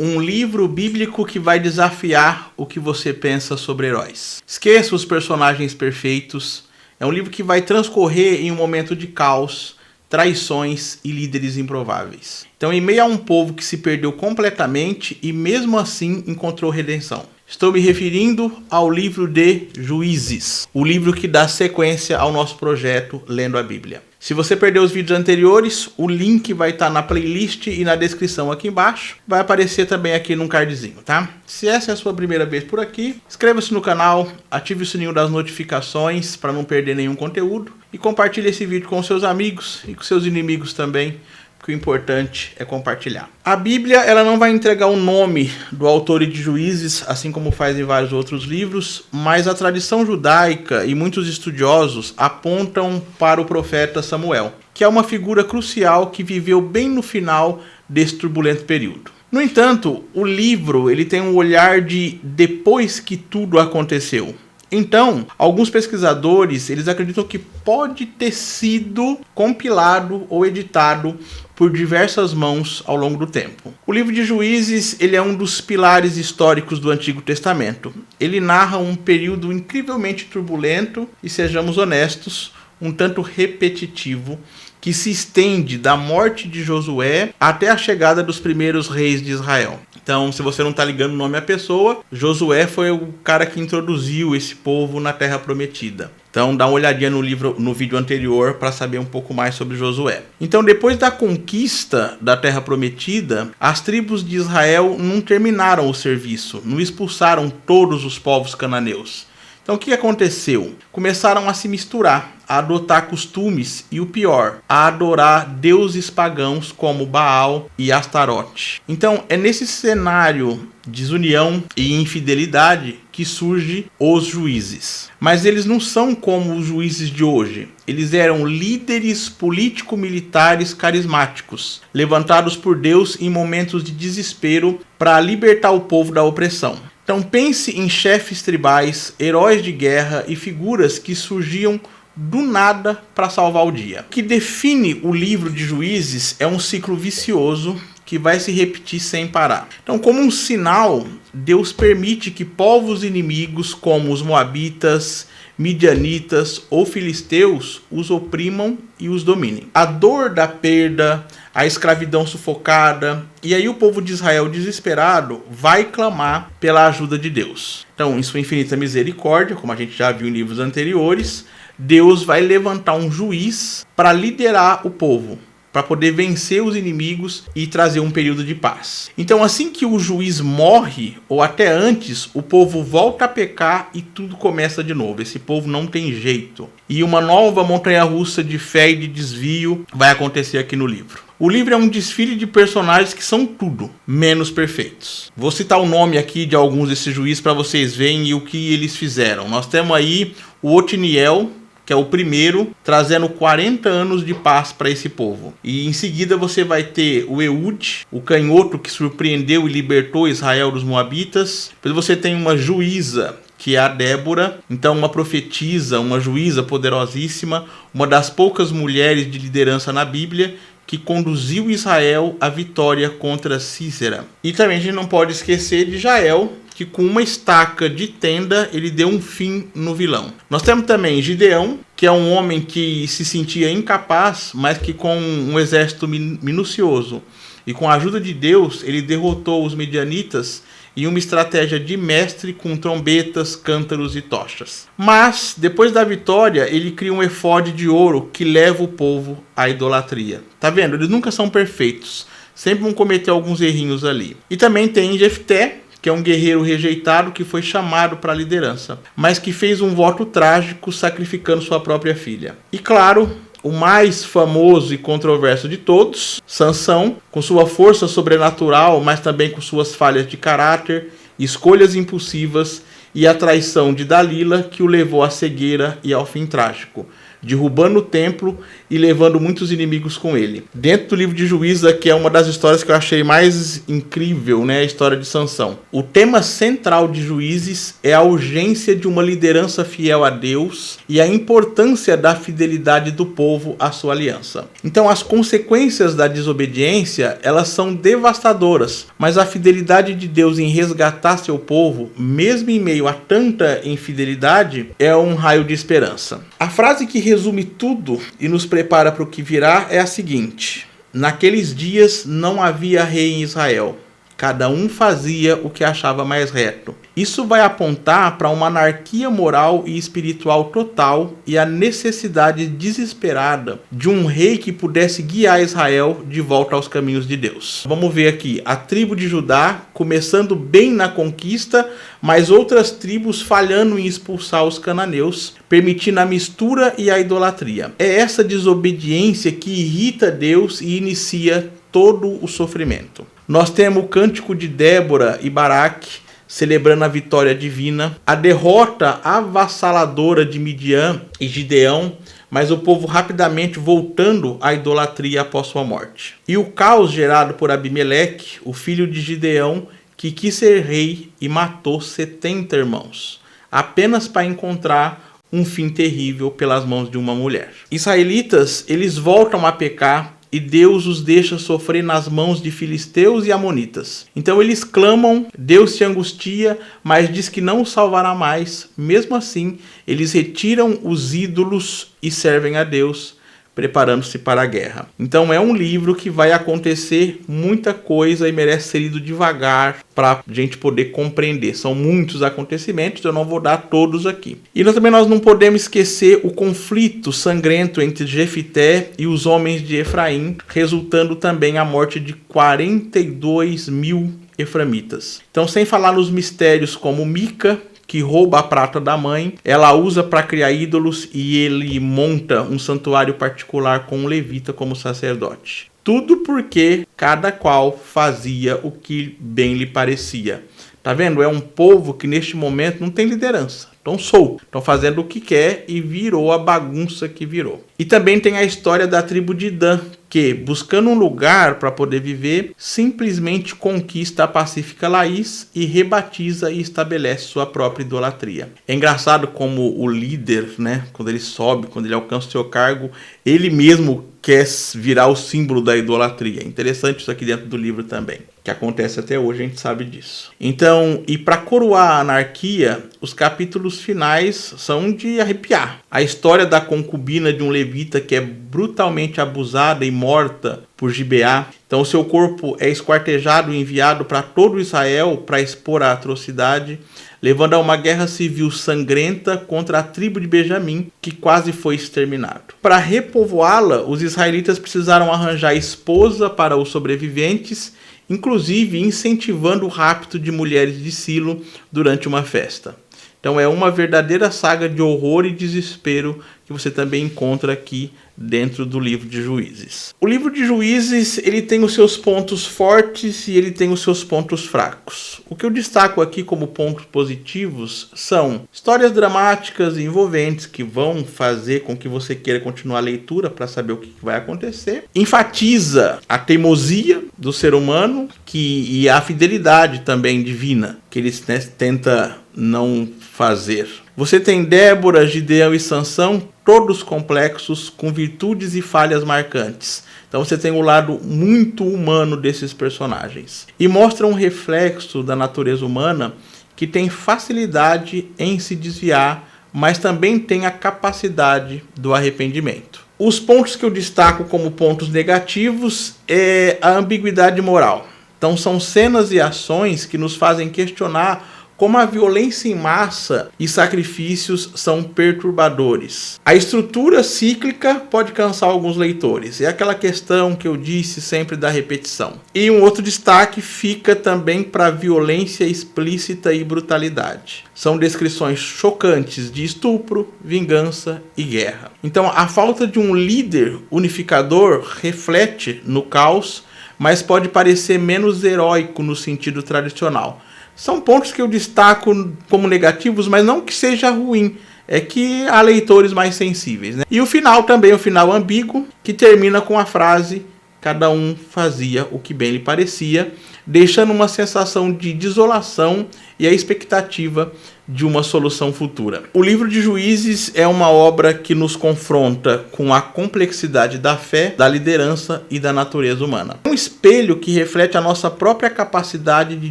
Um livro bíblico que vai desafiar o que você pensa sobre heróis. Esqueça os personagens perfeitos. É um livro que vai transcorrer em um momento de caos, traições e líderes improváveis. Então, em meio a um povo que se perdeu completamente e mesmo assim encontrou redenção. Estou me referindo ao livro de Juízes, o livro que dá sequência ao nosso projeto Lendo a Bíblia. Se você perdeu os vídeos anteriores, o link vai estar na playlist e na descrição aqui embaixo. Vai aparecer também aqui num cardzinho, tá? Se essa é a sua primeira vez por aqui, inscreva-se no canal, ative o sininho das notificações para não perder nenhum conteúdo e compartilhe esse vídeo com seus amigos e com seus inimigos também, porque o importante é compartilhar. A Bíblia, ela não vai entregar o nome do autor de Juízes, assim como faz em vários outros livros, mas a tradição judaica e muitos estudiosos apontam para o profeta Samuel, que é uma figura crucial que viveu bem no final desse turbulento período. No entanto, o livro ele tem um olhar de depois que tudo aconteceu. Então, alguns pesquisadores eles acreditam que pode ter sido compilado ou editado por diversas mãos ao longo do tempo. O livro de Juízes ele é um dos pilares históricos do Antigo Testamento. Ele narra um período incrivelmente turbulento e, sejamos honestos, um tanto repetitivo, que se estende da morte de Josué até a chegada dos primeiros reis de Israel. Então, se você não está ligando o nome à pessoa, Josué foi o cara que introduziu esse povo na Terra Prometida. Então, dá uma olhadinha no vídeo anterior para saber um pouco mais sobre Josué. Então, depois da conquista da Terra Prometida, as tribos de Israel não terminaram o serviço, não expulsaram todos os povos cananeus. Então, o que aconteceu? Começaram a se misturar, a adotar costumes e, o pior, a adorar deuses pagãos como Baal e Astarote. Então, é nesse cenário de desunião e infidelidade que surgem os juízes. Mas eles não são como os juízes de hoje. Eles eram líderes político-militares carismáticos, levantados por Deus em momentos de desespero para libertar o povo da opressão. Então pense em chefes tribais, heróis de guerra e figuras que surgiam do nada para salvar o dia. O que define o livro de Juízes é um ciclo vicioso que vai se repetir sem parar. Então, como um sinal, Deus permite que povos inimigos como os moabitas, midianitas ou filisteus os oprimam e os dominem. A dor da perda, a escravidão sufocada, e aí o povo de Israel desesperado vai clamar pela ajuda de Deus. Então, em sua infinita misericórdia, como a gente já viu em livros anteriores, Deus vai levantar um juiz para liderar o povo, para poder vencer os inimigos e trazer um período de paz. Então, assim que o juiz morre, ou até antes, o povo volta a pecar e tudo começa de novo. Esse povo não tem jeito. E uma nova montanha-russa de fé e de desvio vai acontecer aqui no livro. O livro é um desfile de personagens que são tudo menos perfeitos. Vou citar o nome aqui de alguns desses juízes para vocês verem o que eles fizeram. Nós temos aí o Otiniel, que é o primeiro, trazendo 40 anos de paz para esse povo. E em seguida você vai ter o Eude, o canhoto que surpreendeu e libertou Israel dos moabitas. Depois você tem uma juíza, que é a Débora, então uma profetisa, uma juíza poderosíssima, uma das poucas mulheres de liderança na Bíblia, que conduziu Israel à vitória contra Sísera. E também a gente não pode esquecer de Jael, que com uma estaca de tenda ele deu um fim no vilão. Nós temos também Gideão, que é um homem que se sentia incapaz, mas que com um exército minucioso e com a ajuda de Deus ele derrotou os midianitas em uma estratégia de mestre com trombetas, cântaros e tochas. Mas, depois da vitória, ele cria um efode de ouro que leva o povo à idolatria. Tá vendo? Eles nunca são perfeitos. Sempre vão cometer alguns errinhos ali. E também tem Jefté, que é um guerreiro rejeitado que foi chamado para a liderança, mas que fez um voto trágico sacrificando sua própria filha. E claro, o mais famoso e controverso de todos, Sansão, com sua força sobrenatural, mas também com suas falhas de caráter, escolhas impulsivas e a traição de Dalila que o levou à cegueira e ao fim trágico, derrubando o templo e levando muitos inimigos com ele. Dentro do livro de Juízes, aqui é uma das histórias que eu achei mais incrível, né? A história de Sansão. O tema central de Juízes é a urgência de uma liderança fiel a Deus e a importância da fidelidade do povo à sua aliança. Então, as consequências da desobediência, elas são devastadoras, mas a fidelidade de Deus em resgatar seu povo, mesmo em meio a tanta infidelidade, é um raio de esperança. A frase que resume tudo e nos prepara para o que virá é a seguinte: naqueles dias não havia rei em Israel. Cada um fazia o que achava mais reto. Isso vai apontar para uma anarquia moral e espiritual total e a necessidade desesperada de um rei que pudesse guiar Israel de volta aos caminhos de Deus. Vamos ver aqui a tribo de Judá começando bem na conquista, mas outras tribos falhando em expulsar os cananeus, permitindo a mistura e a idolatria. É essa desobediência que irrita Deus e inicia todo o sofrimento. Nós temos o cântico de Débora e Baraque, celebrando a vitória divina, a derrota avassaladora de Midian e Gideão, mas o povo rapidamente voltando à idolatria após sua morte. E o caos gerado por Abimeleque, o filho de Gideão, que quis ser rei e matou 70 irmãos, apenas para encontrar um fim terrível pelas mãos de uma mulher. Israelitas, eles voltam a pecar e Deus os deixa sofrer nas mãos de filisteus e amonitas. Então eles clamam, Deus se angustia, mas diz que não os salvará mais. Mesmo assim, eles retiram os ídolos e servem a Deus, preparando-se para a guerra. Então é um livro que vai acontecer muita coisa e merece ser lido devagar para a gente poder compreender. São muitos acontecimentos, eu não vou dar todos aqui. E também nós não podemos esquecer o conflito sangrento entre Jefité e os homens de Efraim, resultando também a morte de 42 mil eframitas. Então, sem falar nos mistérios como Mica, que rouba a prata da mãe, ela usa para criar ídolos e ele monta um santuário particular com um levita como sacerdote. Tudo porque cada qual fazia o que bem lhe parecia. Tá vendo? É um povo que neste momento não tem liderança. Estão soltos, estão fazendo o que quer e virou a bagunça que virou. E também tem a história da tribo de Dan, que, buscando um lugar para poder viver, simplesmente conquista a pacífica Laís e rebatiza e estabelece sua própria idolatria. É engraçado como o líder, né, quando ele sobe, quando ele alcança o seu cargo, ele mesmo quer virar o símbolo da idolatria. Interessante isso aqui dentro do livro também, que acontece até hoje, a gente sabe disso. Então, e para coroar a anarquia, os capítulos finais são de arrepiar. A história da concubina de um levita que é brutalmente abusada e morta por Gibeá. Então, seu corpo é esquartejado e enviado para todo Israel para expor a atrocidade, levando a uma guerra civil sangrenta contra a tribo de Benjamim, que quase foi exterminado. Para repovoá-la, os israelitas precisaram arranjar esposa para os sobreviventes, inclusive incentivando o rapto de mulheres de Silo durante uma festa. Então é uma verdadeira saga de horror e desespero que você também encontra aqui dentro do livro de Juízes. O livro de Juízes, ele tem os seus pontos fortes e ele tem os seus pontos fracos. O que eu destaco aqui como pontos positivos são histórias dramáticas e envolventes que vão fazer com que você queira continuar a leitura para saber o que vai acontecer. Enfatiza a teimosia do ser humano e a fidelidade também divina que eles tenta não fazer. Você tem Débora, Gideão e Sansão, todos complexos, com virtudes e falhas marcantes. Então você tem o lado muito humano desses personagens. E mostra um reflexo da natureza humana que tem facilidade em se desviar, mas também tem a capacidade do arrependimento. Os pontos que eu destaco como pontos negativos é a ambiguidade moral. Então são cenas e ações que nos fazem questionar como a violência em massa e sacrifícios são perturbadores. A estrutura cíclica pode cansar alguns leitores. É aquela questão que eu disse sempre da repetição. E um outro destaque fica também para a violência explícita e brutalidade. São descrições chocantes de estupro, vingança e guerra. Então, a falta de um líder unificador reflete no caos, mas pode parecer menos heróico no sentido tradicional. São pontos que eu destaco como negativos, mas não que seja ruim. é que há leitores mais sensíveis, né? E o final também, o final ambíguo, que termina com a frase: cada um fazia o que bem lhe parecia, deixando uma sensação de desolação e a expectativa de uma solução futura. O livro de Juízes é uma obra que nos confronta com a complexidade da fé, da liderança e da natureza humana. É um espelho que reflete a nossa própria capacidade de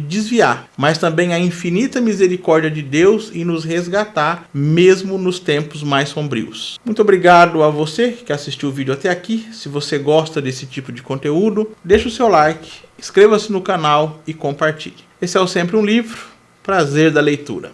desviar, mas também a infinita misericórdia de Deus em nos resgatar, mesmo nos tempos mais sombrios. Muito obrigado a você que assistiu o vídeo até aqui. Se você gosta desse tipo de conteúdo, deixa o seu like, inscreva-se no canal e compartilhe. Esse é o Sempre um Livro. Prazer da leitura.